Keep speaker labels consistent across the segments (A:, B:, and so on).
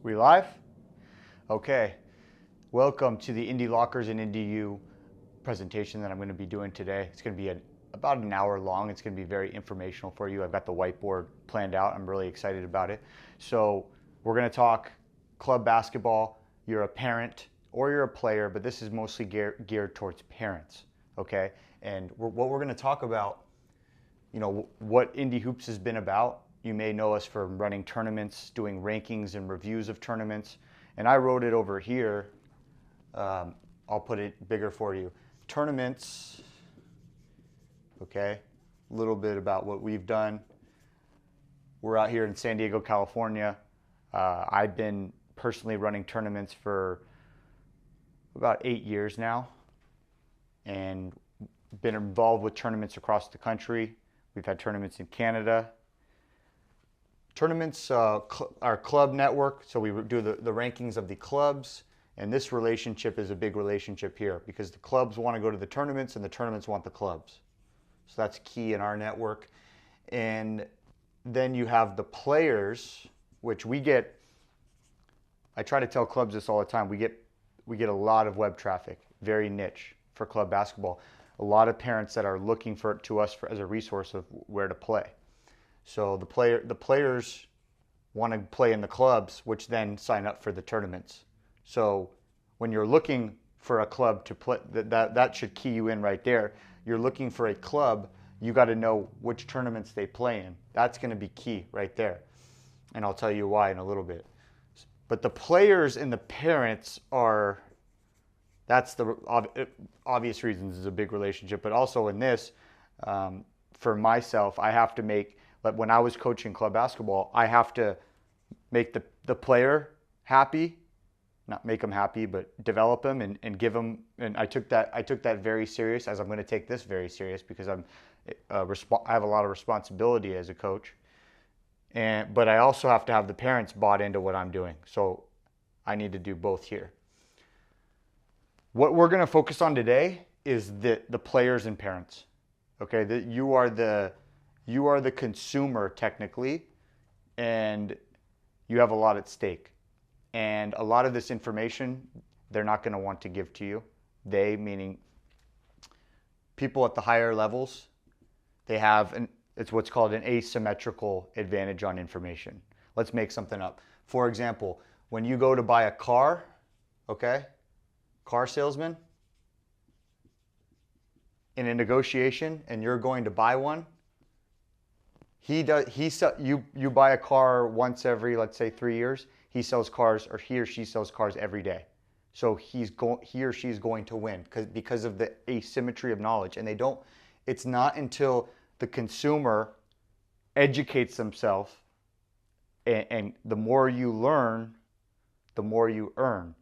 A: We live? Okay. Welcome to the IndiLockers and IndiU presentation that I'm going to be doing today. It's going to be about an hour long. It's going to be very informational for you. I've got the whiteboard planned out. I'm really excited about it. So we're going to talk club basketball. You're a parent or you're a player, but this is mostly geared towards parents. Okay. And what we're going to talk about, what Indy Hoops has been about. You may know us for running tournaments, doing rankings and reviews of tournaments. And I wrote it over here. I'll put it bigger for you. Tournaments, okay, a little bit about what we've done. We're out here in San Diego, California. I've been personally running tournaments for about 8 years now and been involved with tournaments across the country. We've had tournaments in Canada. Tournaments our club network, so we do the rankings of the clubs, and this relationship is a big relationship here because the clubs want to go to the tournaments and the tournaments want the clubs. So that's key in our network. And then you have the players, which we get, I try to tell clubs this all the time, we get a lot of web traffic, very niche for club basketball. A lot of parents that are looking to us as a resource of where to play. So the players want to play in the clubs, which then sign up for the tournaments. So when you're looking for a club to play, that should key you in right there. You're looking for a club, you got to know which tournaments they play in. That's going to be key right there. And I'll tell you why in a little bit. But the players and the parents that's the obvious reasons is a big relationship. But also in this, for myself, I have to make, but when I was coaching club basketball, I have to make the player happy, not make them happy, but develop them and give them. And I took that very serious, as I'm going to take this very serious because I have a lot of responsibility as a coach. But I also have to have the parents bought into what I'm doing. So I need to do both here. What we're going to focus on today is the players and parents. Okay, you are the consumer technically, and you have a lot at stake. And a lot of this information, they're not going to want to give to you. They, meaning people at the higher levels, it's what's called an asymmetrical advantage on information. Let's make something up. For example, when you go to buy a car, okay, car salesman, in a negotiation, and you're going to buy one, you buy a car once every, let's say, 3 years. He sells cars, or he or she sells cars every day. So he or she is going to win because of the asymmetry of knowledge. And it's not until the consumer educates themselves, and the more you learn, the more you earn.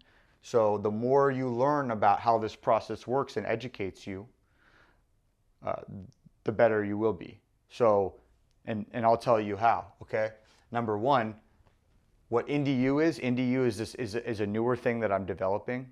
A: So the more you learn about how this process works and educates you, the better you will be. So, and I'll tell you how, okay? Number one, what IndiU is a newer thing that I'm developing.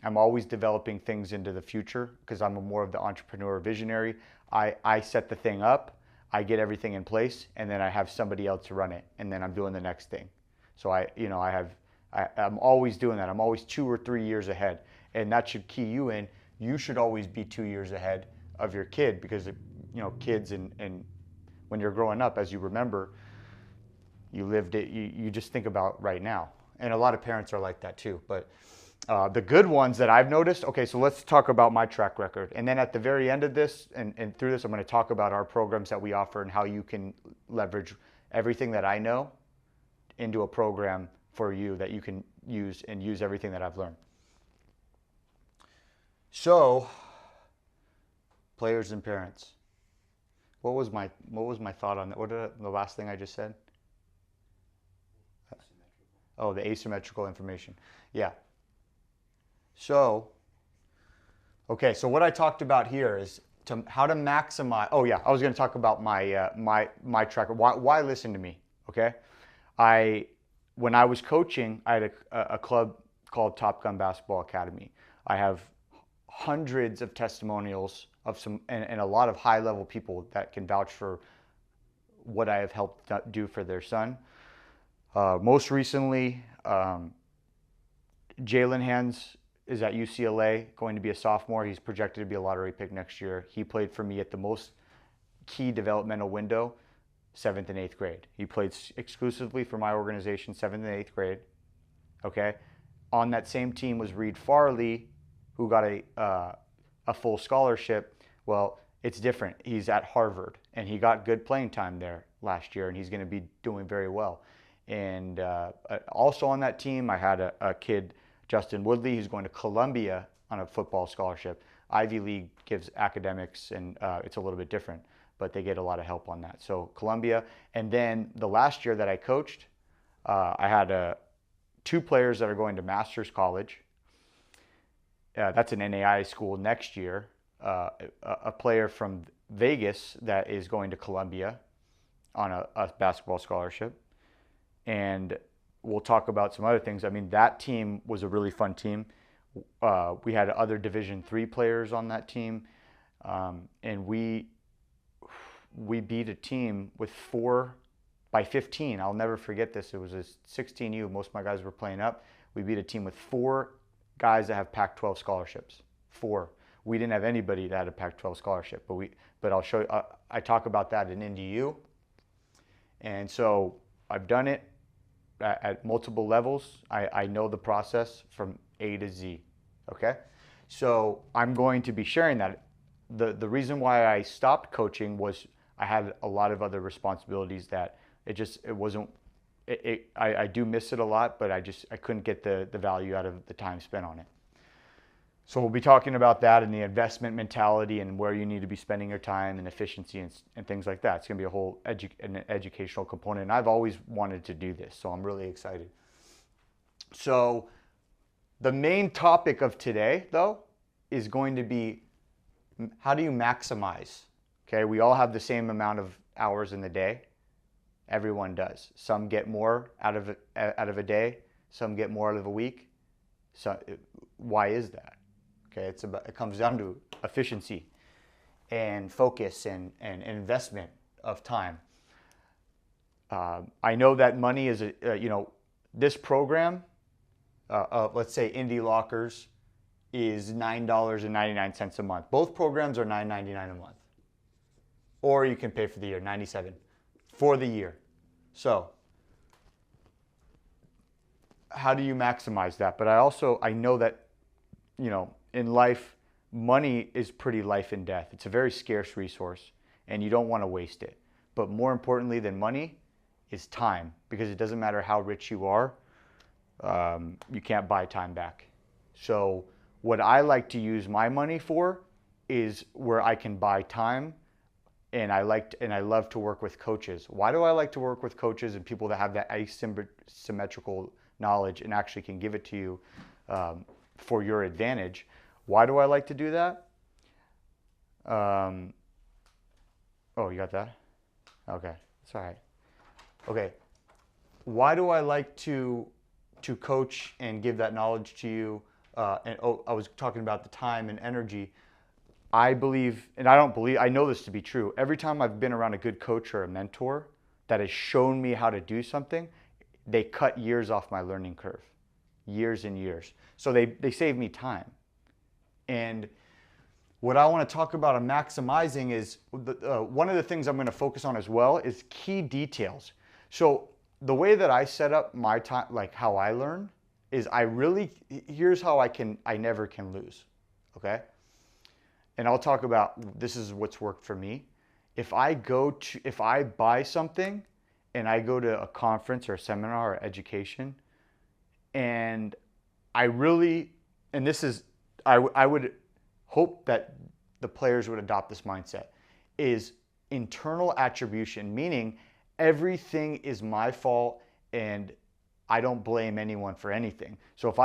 A: I'm always developing things into the future because I'm more of the entrepreneur visionary. I set the thing up, I get everything in place, and then I have somebody else run it, and then I'm doing the next thing. So I'm always doing that. I'm always 2 or 3 years ahead, and that should key you in. You should always be 2 years ahead of your kid because kids and when you're growing up, as you remember, you lived it. You just think about right now, and a lot of parents are like that too. But the good ones that I've noticed. Okay, so let's talk about my track record, and then at the very end of this and through this, I'm going to talk about our programs that we offer and how you can leverage everything that I know into a program for you that you can use everything that I've learned. So, players and parents. What was my thought on that? What the last thing I just said? Oh, the asymmetrical information. Yeah. So, okay. So what I talked about here is how to maximize. Oh yeah, I was going to talk about my tracker. Why listen to me? Okay. When I was coaching, I had a club called Top Gun Basketball Academy. I have hundreds of testimonials of and a lot of high-level people that can vouch for what I have helped do for their son. Most recently, Jalen Hands is at UCLA, going to be a sophomore. He's projected to be a lottery pick next year. He played for me at the most key developmental window, 7th and 8th grade. He played exclusively for my organization, 7th and 8th grade. Okay. On that same team was Reed Farley, who got a full scholarship. Well, it's different. He's at Harvard, and he got good playing time there last year, and he's going to be doing very well. And also on that team, I had a kid, Justin Woodley, who's going to Columbia on a football scholarship. Ivy League gives academics, and it's a little bit different, but they get a lot of help on that. So Columbia. And then the last year that I coached, I had 2 players that are going to Master's College. That's an NAI school next year. A player from Vegas that is going to Columbia on a basketball scholarship. And we'll talk about some other things. I mean, that team was a really fun team. We had other Division III players on that team. And we beat a team with 4 by 15. I'll never forget this. It was a 16U. Most of my guys were playing up. We beat a team with 4 guys that have Pac-12 scholarships. 4. We didn't have anybody that had a Pac-12 scholarship, but I'll show you. I talk about that in IndiU. And so I've done it at multiple levels. I know the process from A to Z. Okay? So I'm going to be sharing that. The reason why I stopped coaching was I had a lot of other responsibilities that it wasn't. I do miss it a lot, but I couldn't get the value out of the time spent on it. So we'll be talking about that and the investment mentality and where you need to be spending your time and efficiency and things like that. It's going to be a whole an educational component. And I've always wanted to do this, so I'm really excited. So the main topic of today, though, is going to be how do you maximize? Okay, we all have the same amount of hours in the day. Everyone does. Some get more out of a day. Some get more out of a week. So why is that? Okay, it comes down to efficiency and focus and investment of time. I know that money is this program. Let's say IndiLockers is $9.99 a month. Both programs are $9.99 a month, or you can pay for the year, $97 for the year. So how do you maximize that? But I know that, in life, money is pretty life and death. It's a very scarce resource, and you don't want to waste it. But more importantly than money is time, because it doesn't matter how rich you are, you can't buy time back. So what I like to use my money for is where I can buy time. And I love to work with coaches. Why do I like to work with coaches and people that have that asymmetrical knowledge and actually can give it to you for your advantage? Why do I like to do that? Oh, you got that? Okay, it's all right. Okay, why do I like to coach and give that knowledge to you? I was talking about the time and energy. I believe, and I know this to be true. Every time I've been around a good coach or a mentor that has shown me how to do something, they cut years off my learning curve, years and years. So they save me time. And what I want to talk about on maximizing is one of the things I'm going to focus on as well is key details. So the way that I set up my time, like how I learn, is here's how I never can lose. Okay? And I'll talk about, this is what's worked for me. If I buy something and I go to a conference or a seminar or education, and I would hope that the players would adopt this mindset, is internal attribution, meaning everything is my fault and I don't blame anyone for anything. So if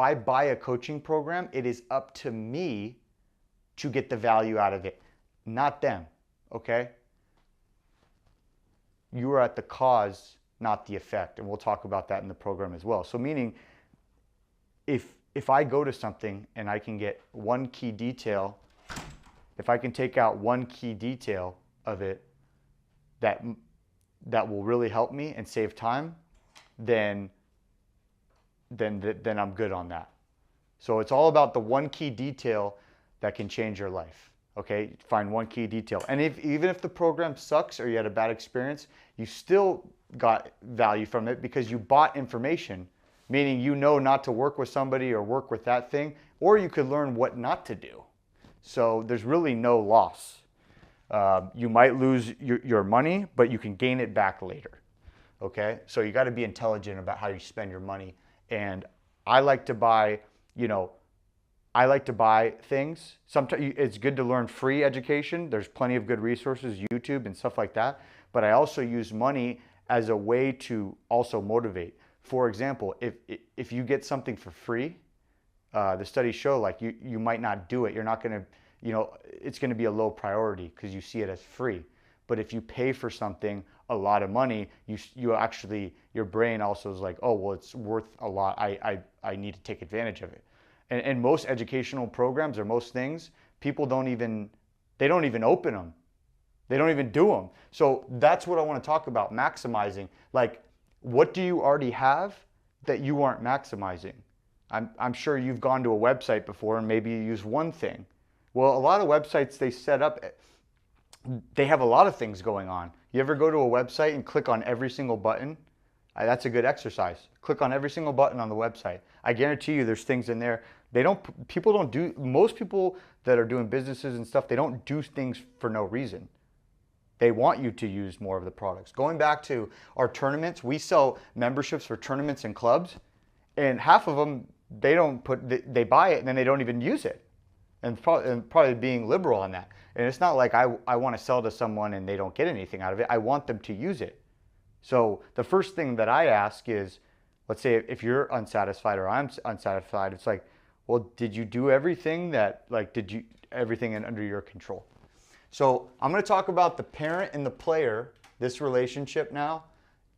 A: I buy a coaching program, it is up to me to get the value out of it, not them, okay? You are at the cause, not the effect, and we'll talk about that in the program as well. So meaning, if I go to something and I can get one key detail, if I can take out one key detail of it that will really help me and save time, then I'm good on that. So it's all about the one key detail that can change your life. Okay, find one key detail. And even if the program sucks or you had a bad experience, you still got value from it because you bought information, meaning you know not to work with somebody or work with that thing, or you could learn what not to do. So there's really no loss. You might lose your money, but you can gain it back later. Okay, so you got to be intelligent about how you spend your money. And I like to buy, I like to buy things. Sometimes it's good to learn free education. There's plenty of good resources, YouTube and stuff like that. But I also use money as a way to also motivate. For example, if you get something for free, the studies show like you might not do it. You're not going to, it's going to be a low priority because you see it as free. But if you pay for something a lot of money, you actually, your brain also is like, oh, well, it's worth a lot. I need to take advantage of it. And most educational programs or most things, people don't even open them. They don't even do them. So that's what I want to talk about, maximizing. Like, what do you already have that you aren't maximizing? I'm sure you've gone to a website before and maybe you use one thing. Well, a lot of websites they set up, they have a lot of things going on. You ever go to a website and click on every single button? That's a good exercise. Click on every single button on the website. I guarantee you there's things in there. Most people that are doing businesses and stuff, they don't do things for no reason. They want you to use more of the products. Going back to our tournaments, we sell memberships for tournaments and clubs, and half of them, they buy it and then they don't even use it. And probably being liberal on that. And it's not like I want to sell to someone and they don't get anything out of it. I want them to use it. So the first thing that I ask is, let's say if you're unsatisfied or I'm unsatisfied, it's like, well, did you do everything everything under your control? So I'm going to talk about the parent and the player, this relationship now,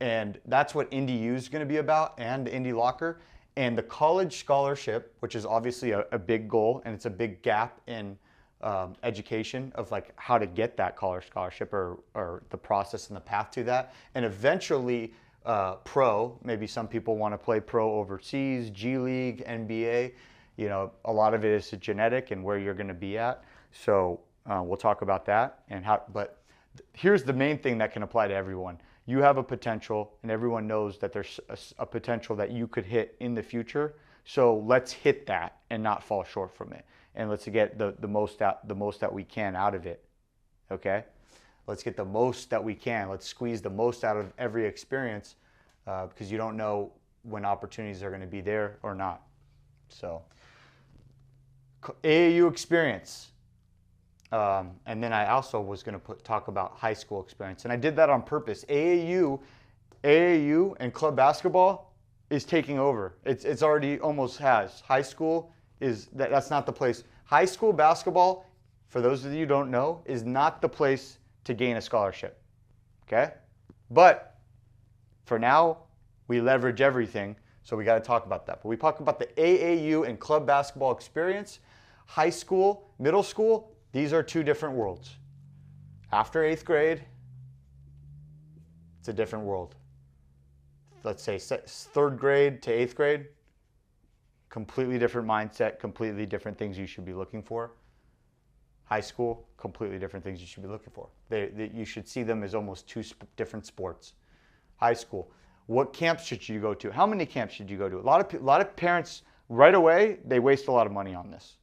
A: and that's what IndiU is going to be about, and IndiLocker, and the college scholarship, which is obviously a big goal, and it's a big gap in education of like how to get that college scholarship or the process and the path to that, and eventually pro. Maybe some people want to play pro overseas, G League, NBA. A lot of it is genetic and where you're going to be at. So we'll talk about that and how. But here's the main thing that can apply to everyone. You have a potential, and everyone knows that there's a potential that you could hit in the future. So let's hit that and not fall short from it, and let's get the most that we can out of it. Okay, let's get the most that we can. Let's squeeze the most out of every experience because you don't know when opportunities are going to be there or not. So AAU experience. And then I also was going to talk about high school experience, and I did that on purpose. AAU and club basketball is taking over. It's already almost has. High school that's not the place. High school basketball, for those of you who don't know, is not the place to gain a scholarship. Okay, but for now we leverage everything, so we got to talk about that. But we talk about the AAU and club basketball experience. High school, middle school. These are two different worlds. After 8th grade, it's a different world. Let's say 3rd grade to 8th grade, completely different mindset, completely different things you should be looking for. High school, completely different things you should be looking for. You should see them as almost two different sports. High school, what camps should you go to? How many camps should you go to? A lot of parents, right away, they waste a lot of money on this,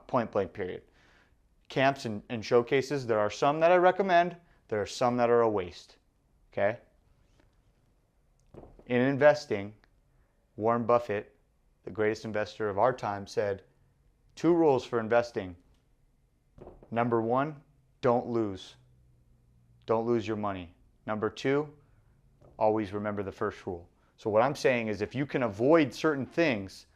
A: point blank period. Camps and showcases, there are some that I recommend, there are some that are a waste, okay? In investing, Warren Buffett, the greatest investor of our time, said 2 rules for investing. Number 1, don't lose. Don't lose your money. Number 2, always remember the first rule. So what I'm saying is if you can avoid certain things,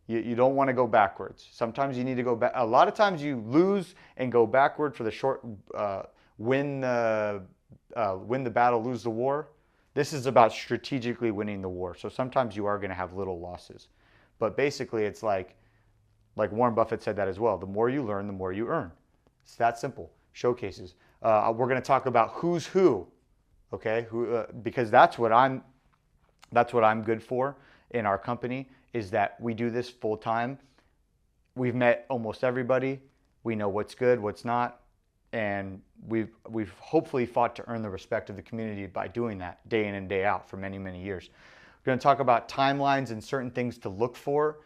A: you don't want to go backwards. Sometimes you need to go back. A lot of times you lose and go backward for the short, win the battle, lose the war. This is about strategically winning the war. So sometimes you are going to have little losses. But basically it's like Warren Buffett said that as well. The more you learn, the more you earn. It's that simple. Showcases. We're going to talk about who's who, okay? Because that's what I'm That's what I'm good for in our company, is that we do this full time. We've met almost everybody. We know what's good, what's not, and we've hopefully fought to earn the respect of the community by doing that day in and day out for many, many years. We're going to talk about timelines and certain things to look for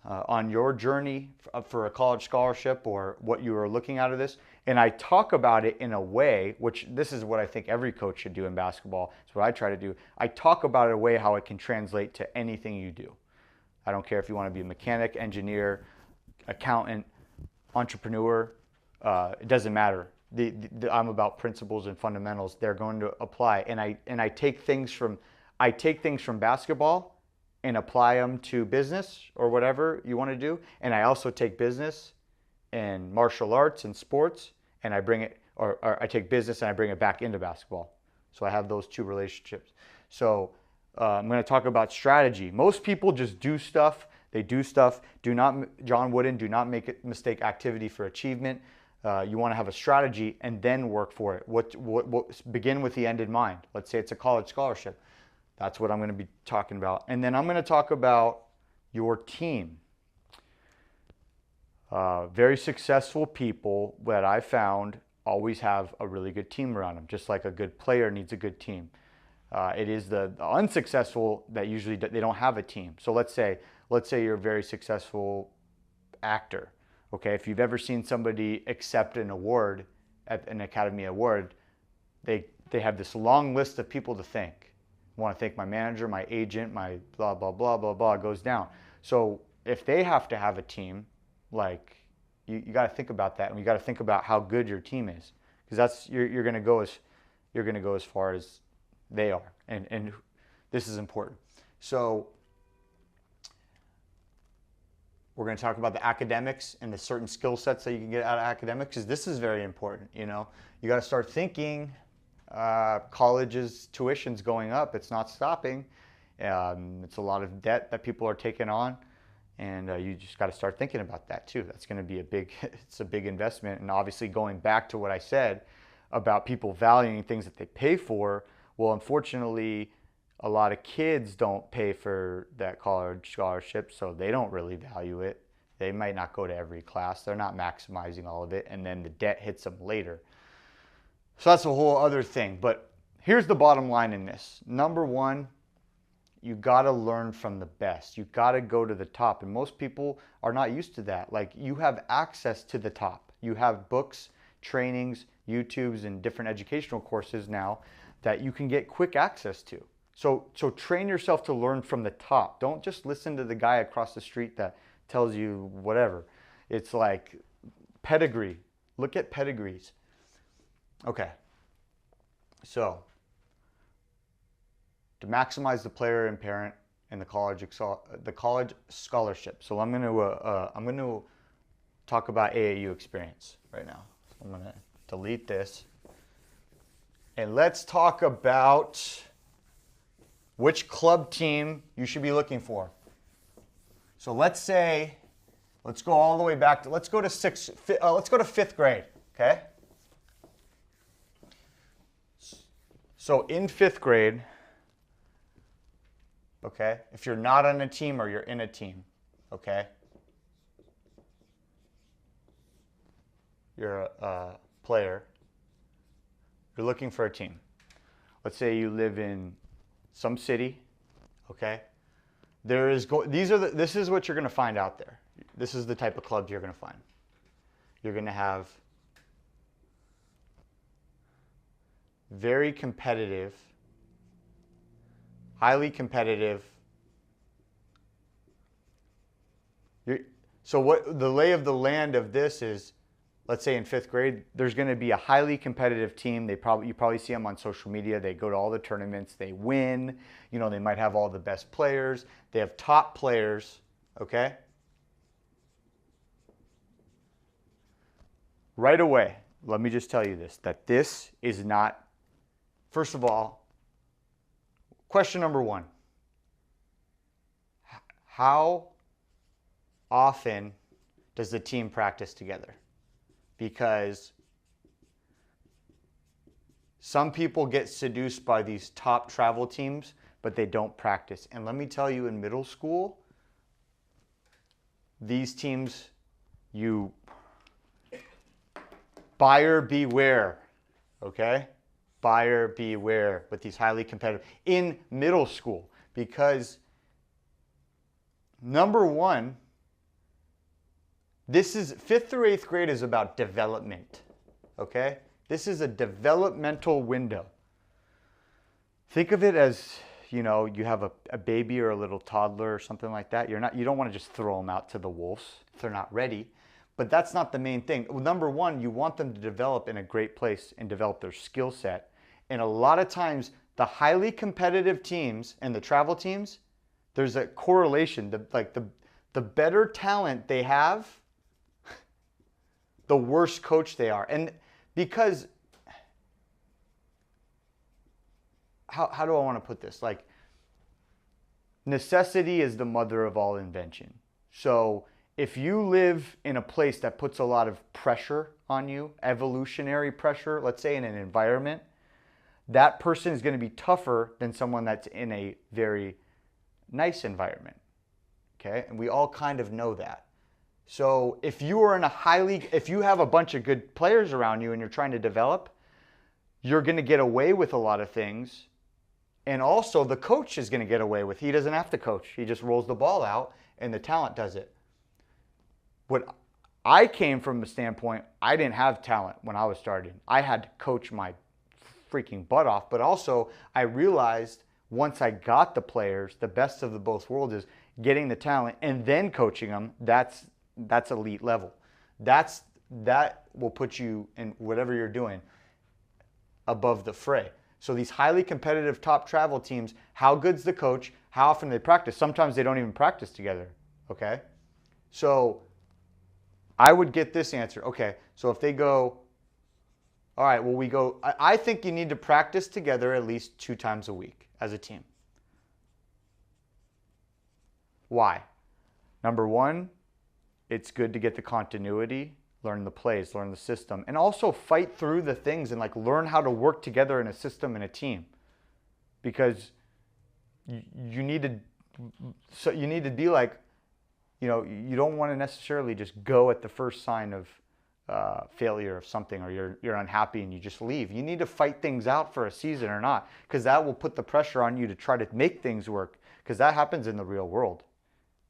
A: on your journey for a college scholarship or what you are looking out of this. And I talk about it in a way, which this is what I think every coach should do in basketball. It's what I try to do. I talk about it in a way how it can translate to anything you do. I don't care if you want to be a mechanic, engineer, accountant, entrepreneur. It doesn't matter. I'm about principles and fundamentals. They're going to apply. And I take things from basketball and apply them to business or whatever you want to do. And I also take business and martial arts and sports, and I bring it, or I take business and I bring it back into basketball. So I have those two relationships. So I'm going to talk about strategy. Most people just do stuff. They do stuff. John Wooden, do not make it mistake activity for achievement. You want to have a strategy and then work for it. Begin with the end in mind. Let's say it's a college scholarship. That's what I'm going to be talking about. And then I'm going to talk about your team. Very successful people that I found always have a really good team around them, just like a good player needs a good team. It is the unsuccessful that usually they don't have a team. So let's say you're a very successful actor. Okay, if you've ever seen somebody accept an award at an Academy Award, they have this long list of people to thank. I want to thank my manager, my agent, my blah, blah, blah, blah, blah, it goes down. So if they have to have a team, like you got to think about that, and you got to think about how good your team is, because that's you're going to go as far as they are, and this is important. So we're going to talk about the academics and the certain skill sets that you can get out of academics, because this is very important. You know, you got to start thinking. College's tuition's going up. It's not stopping. It's a lot of debt that people are taking on, and you just got to start thinking about that too. That's going to be it's a big investment. And obviously, going back to what I said about people valuing things that they pay for, well, unfortunately, a lot of kids don't pay for that college scholarship, so they don't really value it. They might not go to every class. They're not maximizing all of it, and then the debt hits them later. So that's a whole other thing. But here's the bottom line in this. Number one, you got to learn from the best. You got to go to the top. And most people are not used to that. Like, you have access to the top. You have books, trainings, YouTubes, and different educational courses now that you can get quick access to. So train yourself to learn from the top. Don't just listen to the guy across the street that tells you whatever. It's like pedigree. Look at pedigrees. Okay, so to maximize the player and parent and the college scholarship. So I'm going to talk about AAU experience right now. So I'm going to delete this, and let's talk about which club team you should be looking for. So let's go all the way back to, let's go to fifth grade. Okay. So in fifth grade, okay, if you're not on a team or you're in a team, okay, you're a player, you're looking for a team. Let's say you live in some city, okay, this is what you're going to find out there. This is the type of clubs you're going to find. You're going to have very competitive, highly competitive. So what the lay of the land of this is, let's say in fifth grade, there's going to be a highly competitive team. You probably see them on social media. They go to all the tournaments. They win. You know, they might have all the best players. They have top players, okay? Right away, let me just tell you this, that this is not. First of all, question number one, how often does the team practice together? Because some people get seduced by these top travel teams, but they don't practice. And let me tell you, in middle school, these teams, you buyer beware, okay? Buyer beware with these highly competitive in middle school, because number one, this is 5th through 8th grade is about development, okay? This is a developmental window. Think of it as, you know, you have a baby or a little toddler or something like that. You don't want to just throw them out to the wolves if they're not ready. But that's not the main thing. Number one, you want them to develop in a great place and develop their skill set. And a lot of times, the highly competitive teams and the travel teams, there's a correlation. The better talent they have, the worse coach they are. And because, how do I want to put this? Like, necessity is the mother of all invention. So if you live in a place that puts a lot of pressure on you, evolutionary pressure, let's say in an environment, that person is going to be tougher than someone that's in a very nice environment. Okay? And we all kind of know that. So if you are in if you have a bunch of good players around you and you're trying to develop, you're going to get away with a lot of things. And also the coach is going to get away with, he doesn't have to coach. He just rolls the ball out and the talent does it. What I came from the standpoint, I didn't have talent when I was starting. I had to coach my freaking butt off. But also I realized once I got the players, the best of the both worlds is getting the talent and then coaching them. That's elite level. That will put you in whatever you're doing above the fray. So these highly competitive top travel teams, how good's the coach? How often do they practice? Sometimes they don't even practice together, okay? So I would get this answer. Okay, so if they go, all right, well, I think you need to practice together at least 2 times a week as a team. Why? Number one, it's good to get the continuity, learn the plays, learn the system, and also fight through the things and like learn how to work together in a system and a team. Because you need to be like, you know, you don't want to necessarily just go at the first sign of failure of something, or you're unhappy and you just leave. You need to fight things out for a season or not, because that will put the pressure on you to try to make things work, because that happens in the real world.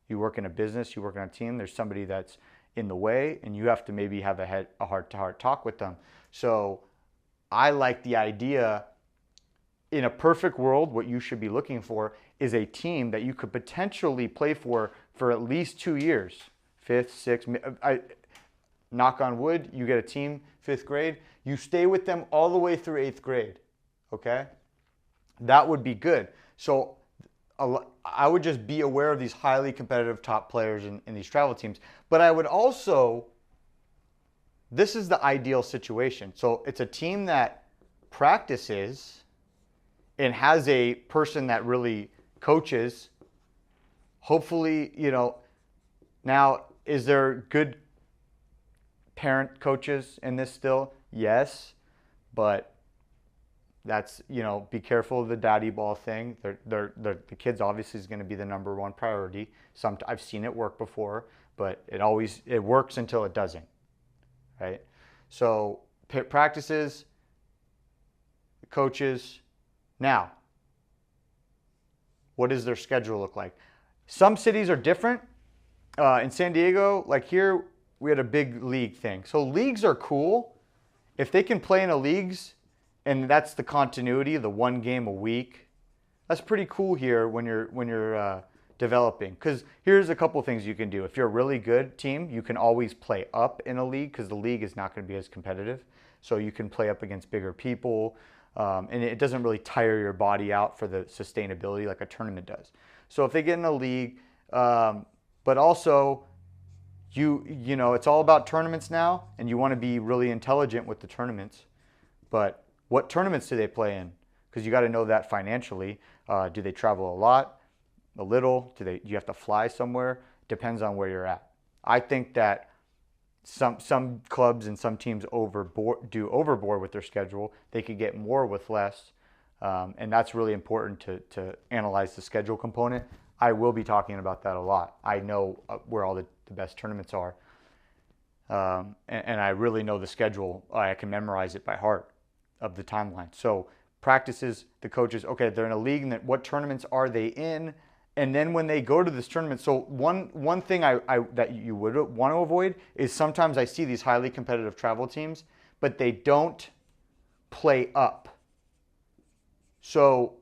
A: You work in a business, you work on a team, there's somebody that's in the way and you have to maybe have a heart-to-heart talk with them. So I like the idea, in a perfect world, what you should be looking for is a team that you could potentially play for at least 2 years. 5th, 6th, knock on wood, you get a team, 5th grade, you stay with them all the way through 8th grade, okay? That would be good. So I would just be aware of these highly competitive top players in these travel teams. But I would also, this is the ideal situation. So it's a team that practices and has a person that really coaches. Hopefully, you know, now, is there good parent coaches in this still? Yes, but that's, you know, be careful of the daddy ball thing. The kids obviously is going to be the #1 priority. I've seen it work before, but it works until it doesn't, right? So practices, coaches. Now, what does their schedule look like? Some cities are different. In San Diego, like here, we had a big league thing. So leagues are cool. If they can play in a leagues, and that's the continuity, the 1 game a week. That's pretty cool here when you're developing. Because here's a couple things you can do. If you're a really good team, you can always play up in a league, because the league is not going to be as competitive. So you can play up against bigger people, and it doesn't really tire your body out for the sustainability like a tournament does. So if they get in a league, but also you know, it's all about tournaments now, and you want to be really intelligent with the tournaments. But what tournaments do they play in? Because you got to know that financially. Do they travel a lot, a little? Do you have to fly somewhere? Depends on where you're at. I think that some clubs and some teams do overboard with their schedule. They could get more with less. And that's really important to analyze the schedule component. I will be talking about that a lot. I know where all the best tournaments are. And I really know the schedule. I can memorize it by heart of the timeline. So practices, the coaches, okay, they're in a league, and what tournaments are they in? And then when they go to this tournament, so one thing that you would want to avoid is sometimes I see these highly competitive travel teams, but they don't play up. So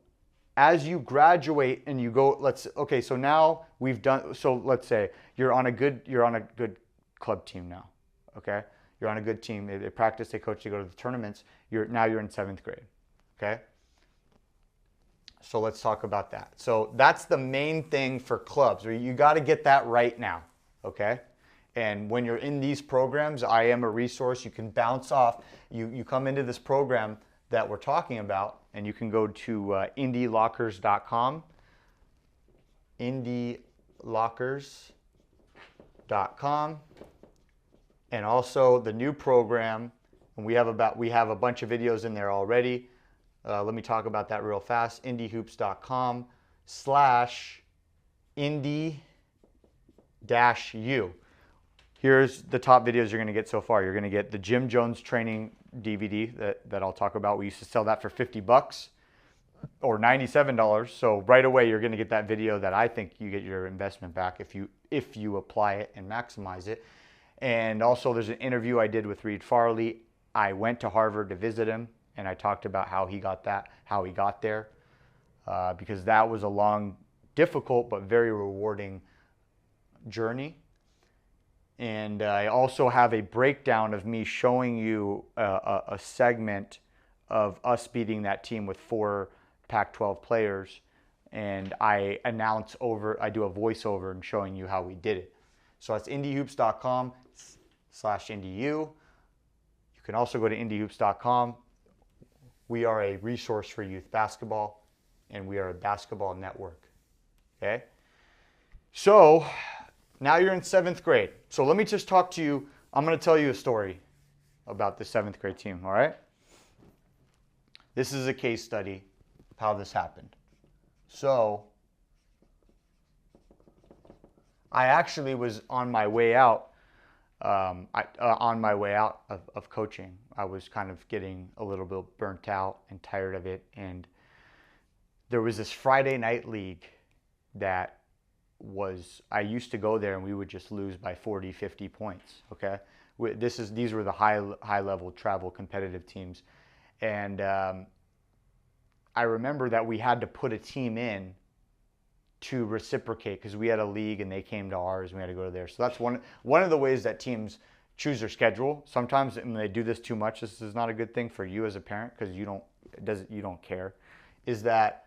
A: as you graduate and you go, okay, so now we've done, so let's say you're on a good club team now, okay? You're on a good team. They practice, they coach, they go to the tournaments. Now you're in 7th grade, okay? So let's talk about that. So that's the main thing for clubs. You got to get that right now, okay? And when you're in these programs, I am a resource. You can bounce off. You come into this program that we're talking about, and you can go to IndiLockers.com, IndiLockers.com, and also the new program. And we have a bunch of videos in there already. Let me talk about that real fast. IndiHoops.com/Indi-U. Here's the top videos you're going to get so far. You're going to get the Jim Jones training DVD that I'll talk about. We used to sell that for $50 or $97. So right away you're going to get that video that I think you get your investment back if you apply it and maximize it. And also there's an interview I did with Reed Farley. I went to Harvard to visit him, and I talked about how he got there, because that was a long, difficult, but very rewarding journey. And I also have a breakdown of me showing you a segment of us beating that team with 4 Pac-12 players. And I do a voiceover and showing you how we did it. So that's IndiHoops.com/IndiU. You can also go to IndiHoops.com. We are a resource for youth basketball, and we are a basketball network, okay? So now you're in 7th grade. So let me just talk to you. I'm going to tell you a story about the 7th grade team, all right? This is a case study of how this happened. So I actually was on my way out. Of coaching. I was kind of getting a little bit burnt out and tired of it. And there was this Friday night league that I used to go there, and we would just lose by 40, 50 points, okay? These were the high level travel competitive teams. And I remember that we had to put a team in to reciprocate, because we had a league and they came to ours and we had to go to theirs. So that's one of the ways that teams choose their schedule. Sometimes when they do this too much, this is not a good thing for you as a parent, because you don't care, is that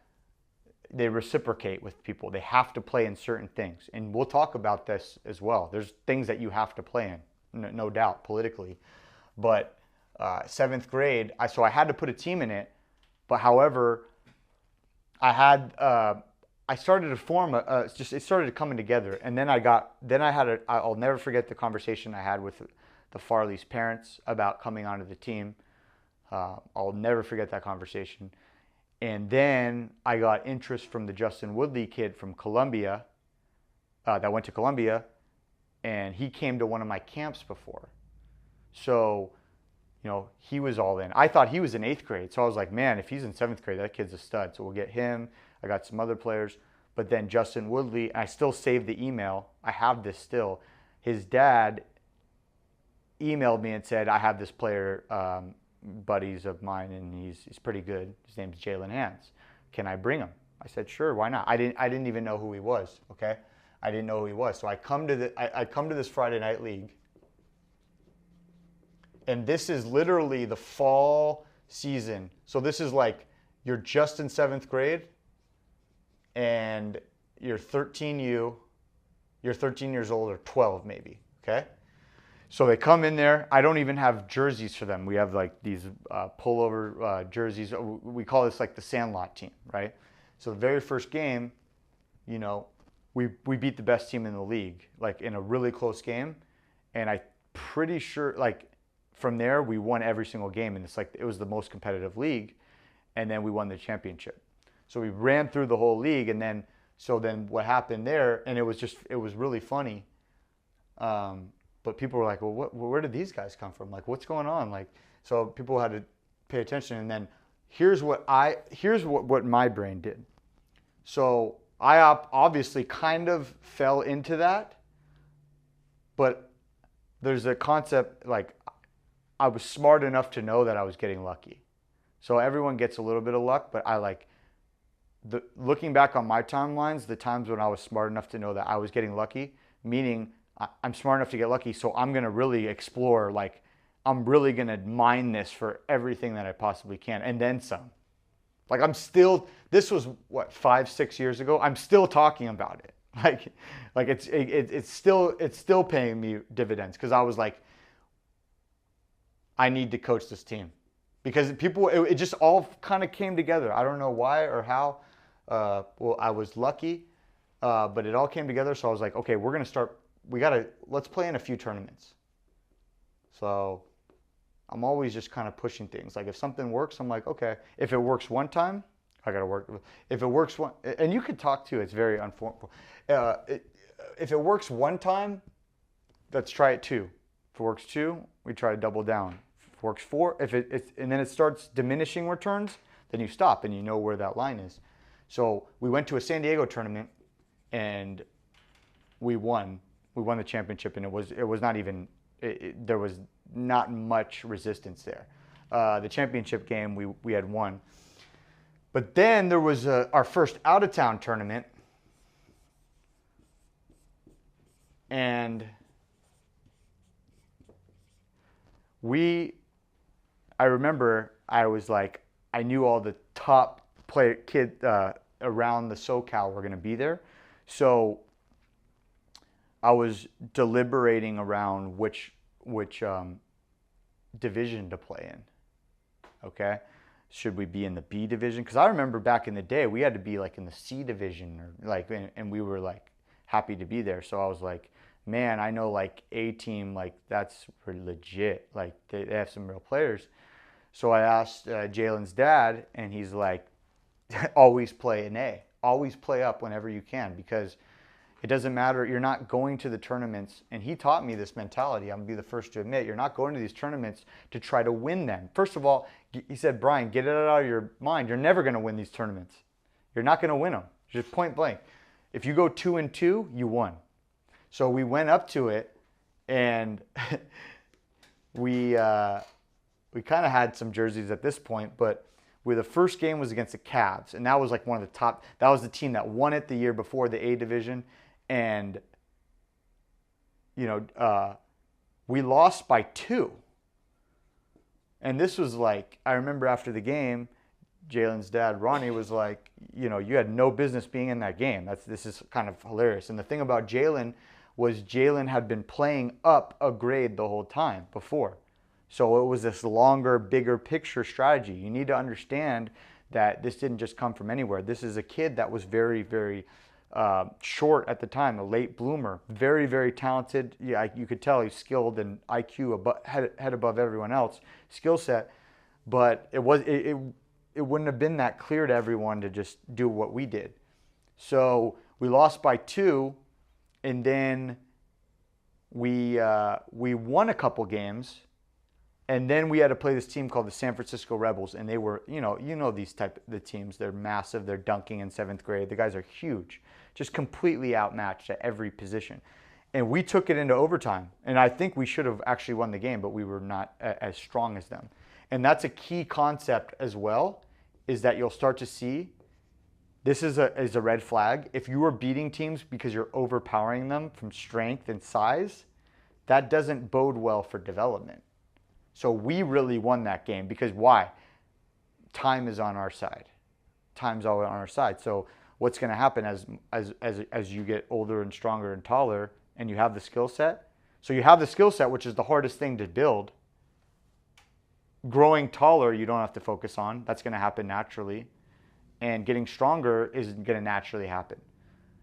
A: they reciprocate with people. They have to play in certain things. And we'll talk about this as well. There's things that you have to play in, no doubt, politically. But 7th grade, so I had to put a team in it. But however, I started to form it started coming together. And then I'll never forget the conversation I had with the Farley's parents about coming onto the team. I'll never forget that conversation. And then I got interest from the Justin Woodley kid from Columbia, that went to Columbia, and he came to one of my camps before. So, he was all in. I thought he was in 8th grade. So I was like, man, if he's in 7th grade, that kid's a stud. So we'll get him. I got some other players. But then Justin Woodley, I still saved the email. I have this still. His dad emailed me and said, I have this player, buddies of mine, and he's pretty good. His name's Jalen Hans. Can I bring him? I said, sure, why not? I didn't even know who he was, okay? I didn't know who he was. So I come to this Friday night league. And this is literally the fall season. So this is like you're just in 7th grade, and you're 13 years old, or 12 maybe, okay? So they come in there. I don't even have jerseys for them. We have like these pullover jerseys. We call this like the Sandlot team, right? So the very first game, we beat the best team in the league, like in a really close game. And I'm pretty sure, like, from there we won every single game. And it was the most competitive league. and then we won the championship. So we ran through the whole league, and then what happened there, and it was really funny. But people were like, well, where did these guys come from? Like, what's going on? Like, so people had to pay attention. And then here's what my brain did. So I obviously kind of fell into that, but there's a concept, like, I was smart enough to know that I was getting lucky. So everyone gets a little bit of luck, but looking back on my timelines, the times when I was smart enough to know that I was getting lucky, meaning I'm smart enough to get lucky, so I'm going to really explore, like, I'm really going to mine this for everything that I possibly can, and then some. Like, this was, what, 5-6 years ago? I'm still talking about it. Like it's still paying me dividends, because I was like, I need to coach this team. Because it just all kind of came together. I don't know why or how. Well, I was lucky, but it all came together. So I was like, okay, we're going to start. Let's play in a few tournaments. So I'm always just kind of pushing things. Like, if something works, I'm like, okay. If it works one time, I got to work. If it works and you could talk to, it's very unfortunate. If it works one time, let's try it two. If it works two, we try to double down. If it works four, and then it starts diminishing returns, then you stop and you know where that line is. So we went to a San Diego tournament and we won. We won the championship, and it was not even, there was not much resistance there. The championship game we had won. But then there was our first out-of-town tournament, and I remember I was like, I knew all the top kids around the SoCal were going to be there. So I was deliberating around which division to play in. Okay, should we be in the B division? Because I remember back in the day we had to be like in the C division, or like, and we were like happy to be there. So I was like, man, I know like A team, like that's pretty legit. Like they have some real players. So I asked Jalen's dad, and he's like, always play an A. Always play up whenever you can, because it doesn't matter. You're not going to the tournaments. And he taught me this mentality. I'm going to be the first to admit, you're not going to these tournaments to try to win them. First of all, he said, Brian, get it out of your mind. You're never going to win these tournaments. You're not going to win them. Just point blank. If you go 2-2, you won. So we went up to it, and we kind of had some jerseys at this point, but the first game was against the Cavs, and that was like one of the top. That was the team that won it the year before, the A division, and we lost by 2. And this was like, I remember after the game, Jalen's dad, Ronnie, was like, you had no business being in that game. This is kind of hilarious. And the thing about Jalen was Jalen had been playing up a grade the whole time before. So it was this longer, bigger picture strategy. You need to understand that this didn't just come from anywhere. This is a kid that was very, very short at the time, a late bloomer, very, very talented. Yeah, you could tell he's skilled and IQ head above everyone else, skill set. But it wouldn't have been that clear to everyone to just do what we did. So we lost by 2, and then we won a couple games. And then we had to play this team called the San Francisco Rebels, and they were, these the teams. They're massive. They're dunking in 7th grade. The guys are huge, just completely outmatched at every position. And we took it into overtime, and I think we should have actually won the game, but we were not as strong as them. And that's a key concept as well, is that you'll start to see. This is a red flag. If you are beating teams because you're overpowering them from strength and size, that doesn't bode well for development. So we really won that game, because why? Time is on our side. Time's all on our side. So what's going to happen as you get older and stronger and taller, and you have the skill set? So you have the skill set, which is the hardest thing to build. Growing taller, you don't have to focus on. That's going to happen naturally. And getting stronger is going to naturally happen.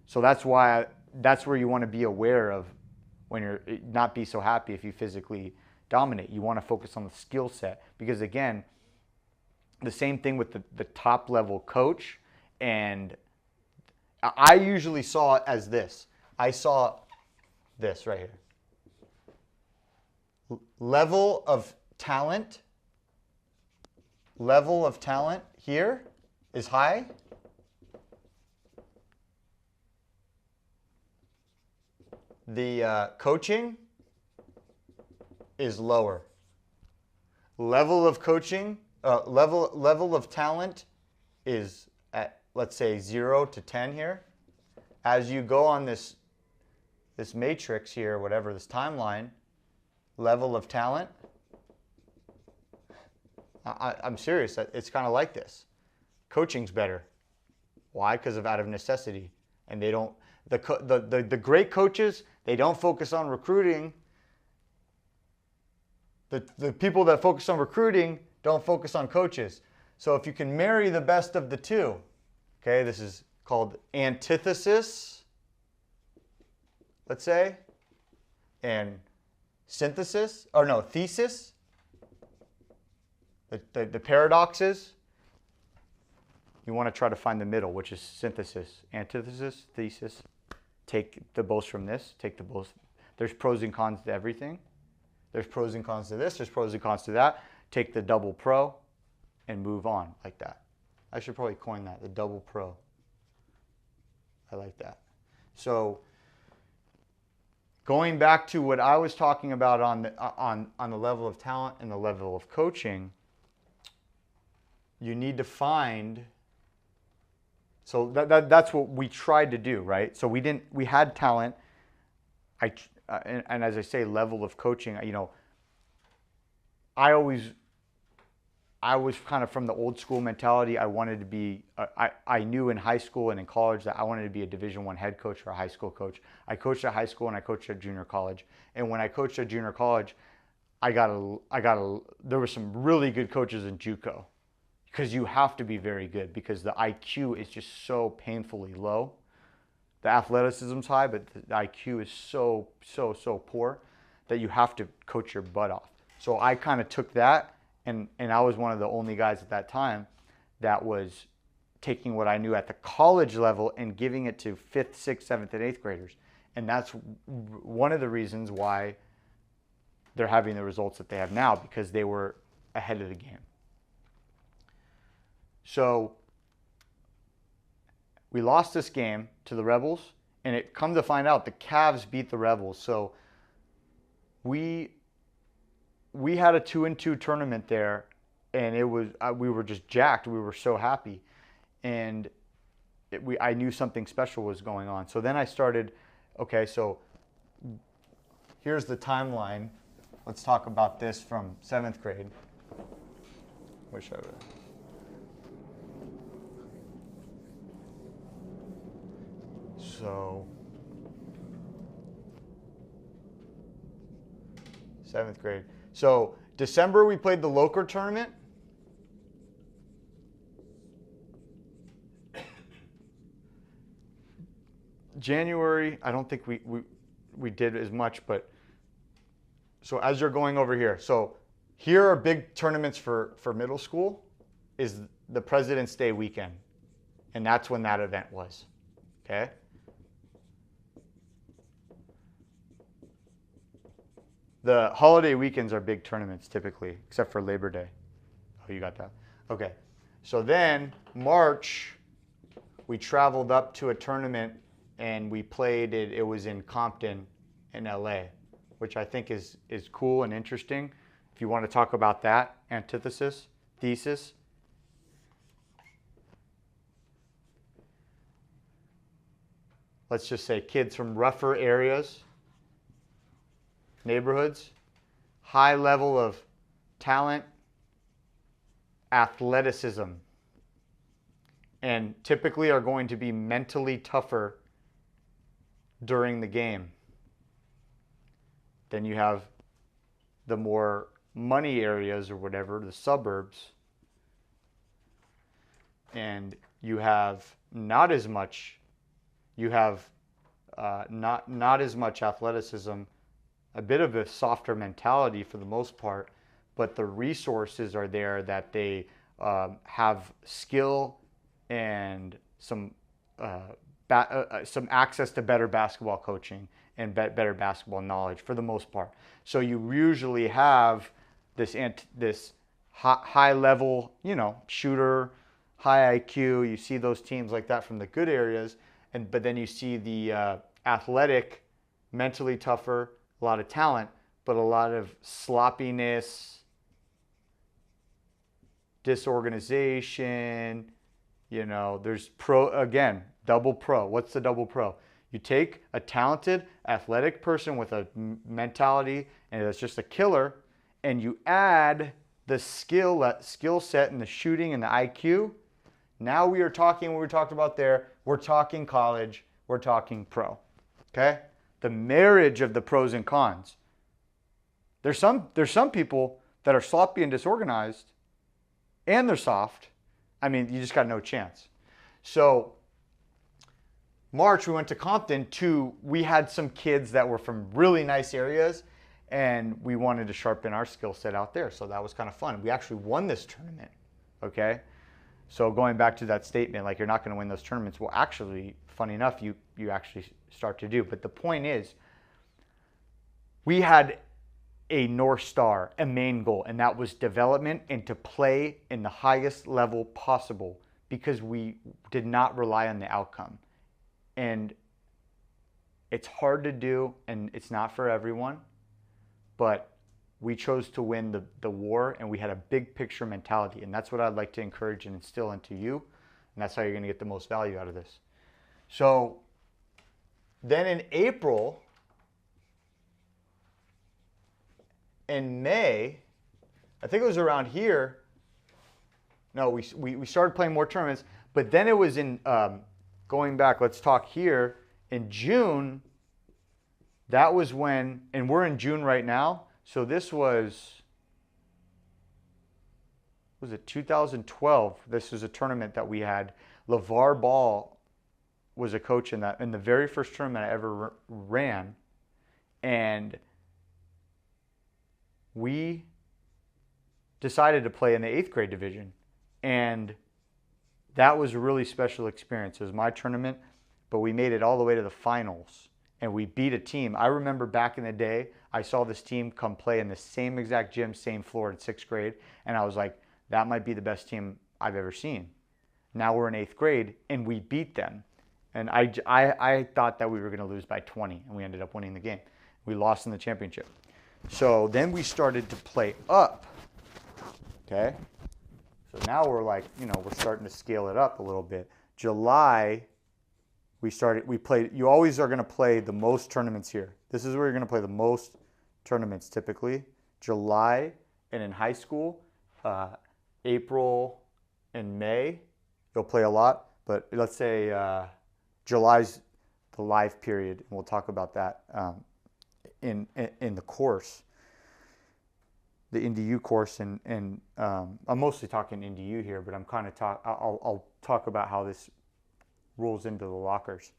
A: So that's where you want to be aware of when you're not be so happy if you physically dominate. You want to focus on the skill set, because again, The same thing with the top level coach. And I usually saw it as this. I saw this right here. Level of talent here is high. The coaching is lower. Level of coaching, level of talent is at, let's say, 0 to 10 here. As you go on this matrix here, whatever, this timeline, level of talent, I'm serious, it's kind of like this. Coaching's better. Why? Because out of necessity. And they don't, the great coaches, they don't focus on recruiting. The people that focus on recruiting don't focus on coaches. So if you can marry the best of the two, okay, this is called antithesis, let's say, and synthesis, or no, thesis, the paradoxes, you want to try to find the middle, which is synthesis, antithesis, thesis. Take the both from this, take the both. There's pros and cons to everything. There's pros and cons to this, there's pros and cons to that. Take the double pro and move on like that. I should probably coin that, the double pro. I like that. So going back to what I was talking about on the level of talent and the level of coaching, you need to find, so that's what we tried to do, right? So we had talent, and as I say, level of coaching, you know, I was kind of from the old school mentality. I wanted to be, I knew in high school and in college that I wanted to be a Division I head coach or a high school coach. I coached at high school and I coached at junior college. And when I coached at junior college, there were some really good coaches in JUCO, because you have to be very good because the IQ is just so painfully low. The athleticism's high, but the IQ is so poor that you have to coach your butt off. So I kind of took that, and I was one of the only guys at that time that was taking what I knew at the college level and giving it to 5th, 6th, 7th, and 8th graders. And that's one of the reasons why they're having the results that they have now, because they were ahead of the game. So we lost this game to the Rebels, and it come to find out the Cavs beat the Rebels. So we had a 2-2 tournament there, and it was we were just jacked. We were so happy, and I knew something special was going on. So then I started, okay, so here's the timeline. Let's talk about this from 7th grade. Wish I would. So 7th grade. So December we played the Locker tournament. January, I don't think we did as much, but so as you're going over here, so here are big tournaments for middle school is the President's Day weekend. And that's when that event was, okay? The holiday weekends are big tournaments typically, except for Labor Day. Oh, you got that? Okay. So then March, we traveled up to a tournament and we played it. It was in Compton in LA, which I think is cool and interesting. If you want to talk about that, antithesis, thesis. Let's just say kids from rougher areas, neighborhoods, high level of talent, athleticism, and typically are going to be mentally tougher during the game. Then you have the more money areas or whatever, the suburbs, and you have not as much, you have not as much athleticism, a bit of a softer mentality for the most part, but the resources are there that they have skill and some access to better basketball coaching and better basketball knowledge for the most part. So you usually have this high level, shooter, high IQ. You see those teams like that from the good areas, but then you see the athletic, mentally tougher, a lot of talent, but a lot of sloppiness, disorganization. There's double pro. What's the double pro? You take a talented, athletic person with a mentality and it's just a killer, and you add the skill set and the shooting and the IQ. Now we are talking what we talked about there. We're talking college. We're talking pro. Okay? The marriage of the pros and cons. There's some people that are sloppy and disorganized, and they're soft. I mean, you just got no chance. So March, we went to Compton we had some kids that were from really nice areas, and we wanted to sharpen our skill set out there. So that was kind of fun. We actually won this tournament, okay? So going back to that statement, like you're not going to win those tournaments. Well, actually, funny enough, you actually start to do. But the point is, we had a North Star, a main goal, and that was development and to play in the highest level possible, because we did not rely on the outcome. And it's hard to do, and it's not for everyone, but we chose to win the war, and we had a big picture mentality, and that's what I'd like to encourage and instill into you, and that's how you're going to get the most value out of this. So then in April, in May, I think it was around here, no, we started playing more tournaments, but then it was in, going back, let's talk here, in June, that was when, and we're in June right now, so this was it 2012? This was a tournament that we had. LeVar Ball was a coach in the very first tournament I ever ran, and we decided to play in the 8th grade division, and that was a really special experience. It was my tournament, but we made it all the way to the finals, and we beat a team. I remember back in the day, I saw this team come play in the same exact gym, same floor in 6th grade, and I was like, that might be the best team I've ever seen. Now we're in 8th grade, and we beat them. And I thought that we were going to lose by 20, and we ended up winning the game. We lost in the championship. So then we started to play up, okay? So now we're like, we're starting to scale it up a little bit. July, we played, you always are going to play the most tournaments here. This is where you're going to play the most tournaments typically. July, and in high school, April and May, you'll play a lot. But let's say July's the live period, and we'll talk about that in the course, the IndiU course, and I'm mostly talking IndiU here, but I'm kind of I'll talk about how this rolls into the lockers.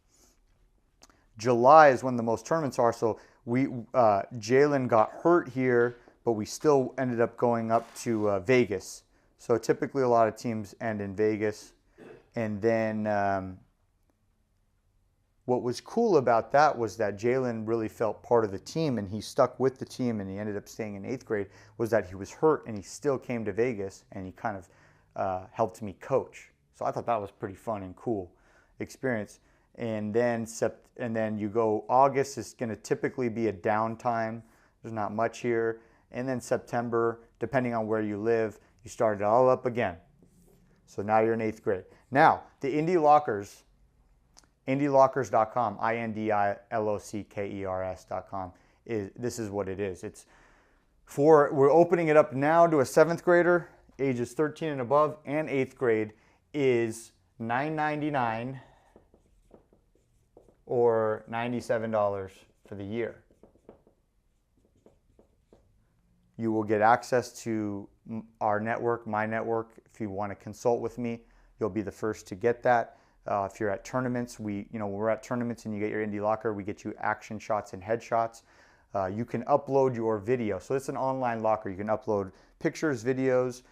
A: July is when the most tournaments are, so Jalen got hurt here, but we still ended up going up to Vegas. So typically a lot of teams end in Vegas, and then what was cool about that was that Jalen really felt part of the team, and he stuck with the team, and he ended up staying in 8th grade, was that he was hurt, and he still came to Vegas, and he kind of helped me coach. So I thought that was pretty fun and cool experience. And then you go, August is going to typically be a downtime. There's not much here. And then September, depending on where you live, you start it all up again. So now you're in 8th grade. Now, the IndiLockers, IndiLockers.com, IndiLockers.com, this is what it is. We're opening it up now to a 7th grader, ages 13 and above, and 8th grade is $9.99 or $97 for the year. You will get access to our network, my network. If you want to consult with me, you'll be the first to get that. If you're at tournaments, when we're at tournaments and you get your IndiLocker, we get you action shots and headshots. You can upload your video. So it's an online locker. You can upload pictures, videos,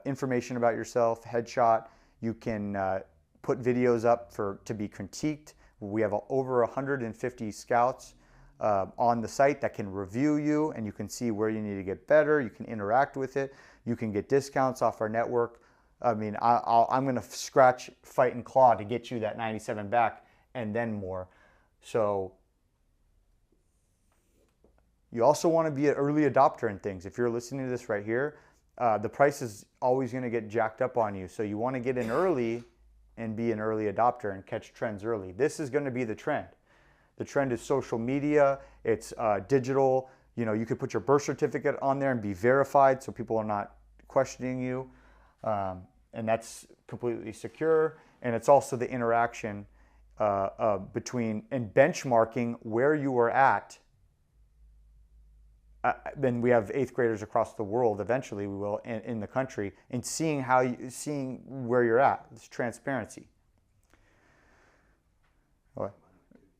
A: information about yourself, headshot. You can put videos up to be critiqued. We have over 150 scouts on the site that can review you, and you can see where you need to get better. You can interact with it. You can get discounts off our network. I mean, I'm going to scratch, fight, and claw to get you that 97 back and then more. So you also want to be an early adopter in things. If you're listening to this right here, the price is always going to get jacked up on you. So you want to get in early and be an early adopter and catch trends early. This is going to be the trend. The trend is social media. It's digital. You know, you could put your birth certificate on there and be verified so people are not questioning you. And that's completely secure. And it's also the interaction between and benchmarking where you are at. Then we have 8th graders across the world. Eventually, we will in the country, and seeing where you're at. It's transparency.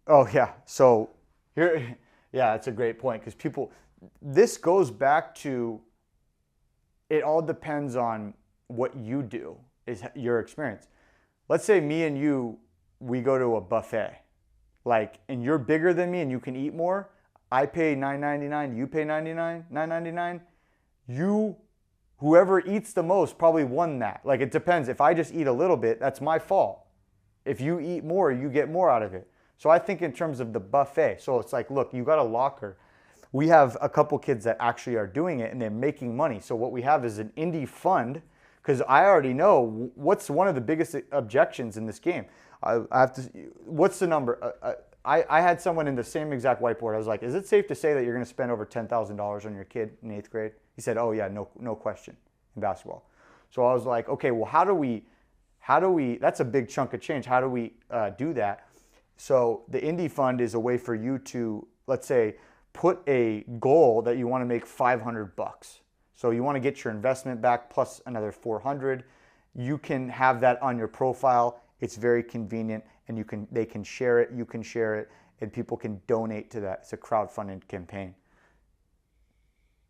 A: Oh yeah. So here, yeah, that's a great point because people. This goes back to. It all depends on what you do. Is your experience. Let's say me and you, we go to a buffet, and you're bigger than me and you can eat more. I pay $9.99, you pay $9.99. Whoever eats the most probably won that. It depends. If I just eat a little bit, that's my fault. If you eat more, you get more out of it. So I think in terms of the buffet. So it's look, you got a locker. We have a couple kids that actually are doing it and they're making money. So what we have is an indie fund, because I already know what's one of the biggest objections in this game. I have to. What's the number? I had someone in the same exact whiteboard. I was like, is it safe to say that you're going to spend over $10,000 on your kid in 8th grade? He said, oh yeah, no question, in basketball. So I was like, okay, well, how do we, that's a big chunk of change. How do we do that? So the Indie Fund is a way for you to, let's say, put a goal that you want to make $500. So you want to get your investment back plus another 400. You can have that on your profile. It's very convenient, and they can share it, you can share it, and people can donate to that. It's a crowdfunding campaign.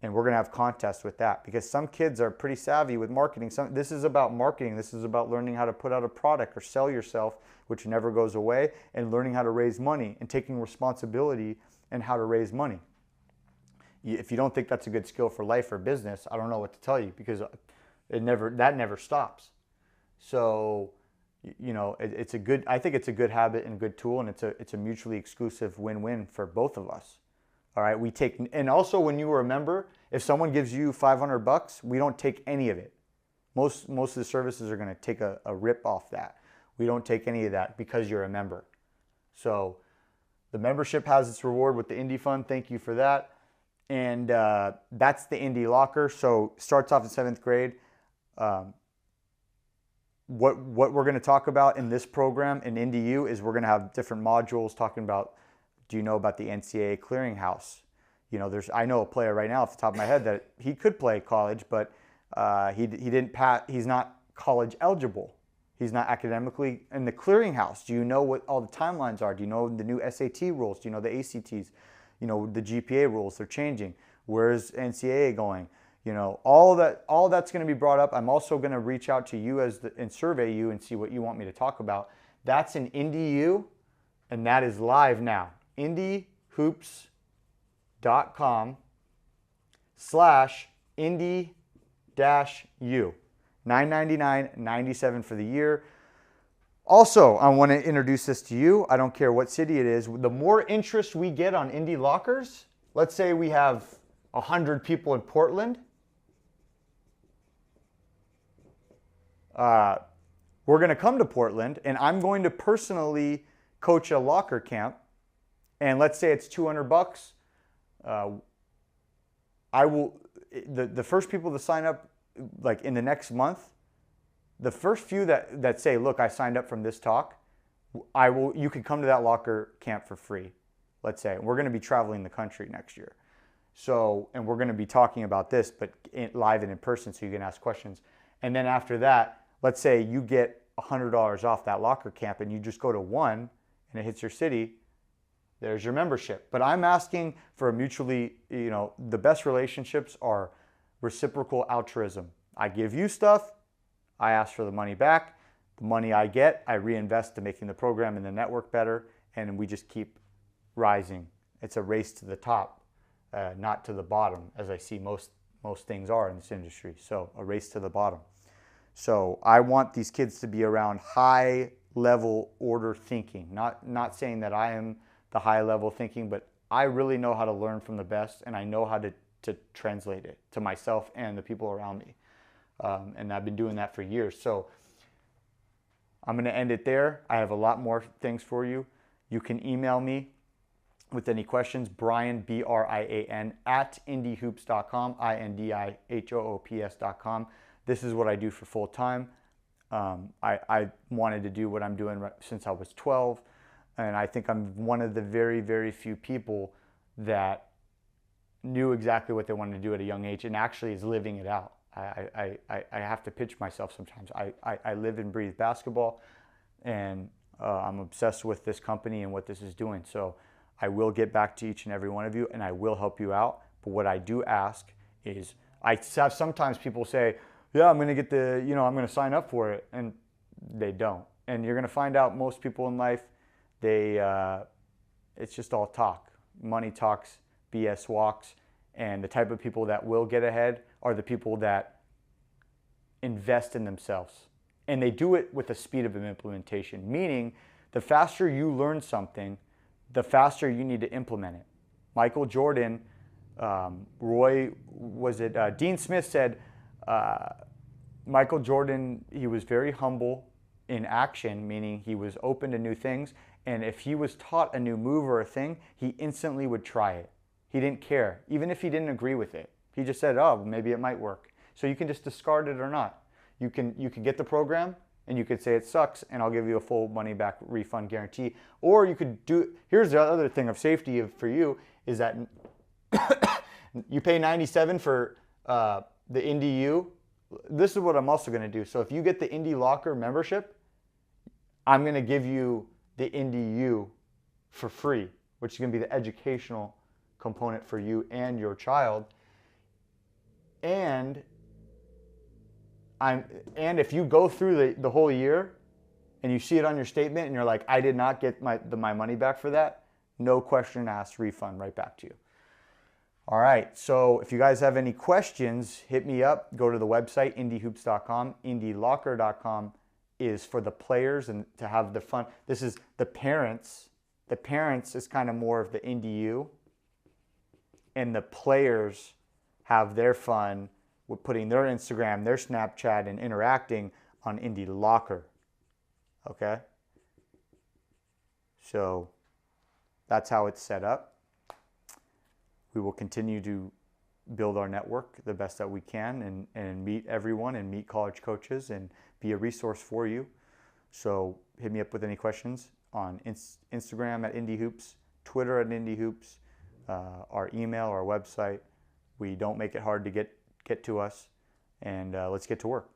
A: And we're going to have contests with that because some kids are pretty savvy with marketing. This is about marketing. This is about learning how to put out a product or sell yourself, which never goes away, and learning how to raise money and taking responsibility and how to raise money. If you don't think that's a good skill for life or business, I don't know what to tell you because that never stops. So, you know, I think it's a good habit and a good tool, and it's a mutually exclusive win-win for both of us. All right, and also when you are a member, if someone gives you $500, we don't take any of it. Most of the services are going to take a rip off that. We don't take any of that because you're a member. So the membership has its reward with the Indie Fund. Thank you for that. And that's the IndiLocker. So starts off in 7th grade. What we're going to talk about in this program in IndiU is we're going to have different modules talking about, do you know about the NCAA clearinghouse? You know, I know a player right now off the top of my head that he could play college, but he didn't pass. He's not college eligible. He's not academically in the clearinghouse. Do you know what all the timelines are? Do you know the new SAT rules? Do you know the ACTs? You know, the GPA rules, they're changing. Where's NCAA going? You know, all that's going to be brought up. I'm also going to reach out to you and survey you and see what you want me to talk about. That's in IndiU, and that is live now. IndiHoops.com/Indie-U. $9.99, $97 for the year. Also, I want to introduce this to you. I don't care what city it is. The more interest we get on Indie Lockers, let's say we have 100 people in Portland. We're going to come to Portland, and I'm going to personally coach a locker camp. And let's say it's $200. I will. The first people to sign up, like in the next month, the first few that say, look, I signed up from this talk, you can come to that locker camp for free, let's say. We're going to be traveling the country next year. So, and we're going to be talking about this, but live and in person, so you can ask questions. And then after that, let's say you get $100 off that locker camp and you just go to one and it hits your city, there's your membership. But I'm asking for a mutually, you know, the best relationships are reciprocal altruism. I give you stuff, I ask for the money back. The money I get, I reinvest to making the program and the network better, and we just keep rising. It's a race to the top, not to the bottom, as I see most things are in this industry. So a race to the bottom. So I want these kids to be around high level order thinking. Not saying that I am the high level thinking, but I really know how to learn from the best, and I know how to translate it to myself and the people around me. And I've been doing that for years. So I'm going to end it there. I have a lot more things for you. You can email me with any questions, Brian, B-R-I-A-N, at IndiHoops.com, INDIHOOPS.com. This is what I do for full time. I wanted to do what I'm doing since I was 12, and I think I'm one of the very, very few people that knew exactly what they wanted to do at a young age and actually is living it out. I have to pitch myself sometimes. I live and breathe basketball, and I'm obsessed with this company and what this is doing. So I will get back to each and every one of you, and I will help you out. But what I do ask is, I have sometimes people say, yeah, I'm going to get the, I'm going to sign up for it. And they don't. And you're going to find out most people in life, it's just all talk. Money talks, BS walks. And the type of people that will get ahead are the people that invest in themselves. And they do it with the speed of an implementation, meaning the faster you learn something, the faster you need to implement it. Michael Jordan, Dean Smith said, Michael Jordan, he was very humble in action, meaning he was open to new things. And if he was taught a new move or a thing, he instantly would try it. He didn't care, even if he didn't agree with it. He just said, oh, maybe it might work. So you can just discard it or not. You can get the program and you could say it sucks and I'll give you a full money back refund guarantee. Or you could do, here's the other thing of safety for you, is that you pay $97 for the IndiU. This is what I'm also going to do. So if you get the IndiLocker membership, I'm going to give you the IndiU for free, which is going to be the educational component for you and your child. And if you go through the whole year and you see it on your statement and you're like, I did not get my money back for that, no question asked, refund right back to you. All right, so if you guys have any questions, hit me up. Go to the website, IndiHoops.com. IndiLockercom is for the players and to have the fun. This is the parents. The parents is kind of more of the IndiU. And the players have their fun with putting their Instagram, their Snapchat, and interacting on IndiLocker. Okay? So that's how it's set up. We will continue to build our network the best that we can and meet everyone and meet college coaches and be a resource for you. So hit me up with any questions on Instagram at IndiHoops, Twitter at IndiHoops, our email, our website. We don't make it hard to get to us, and let's get to work.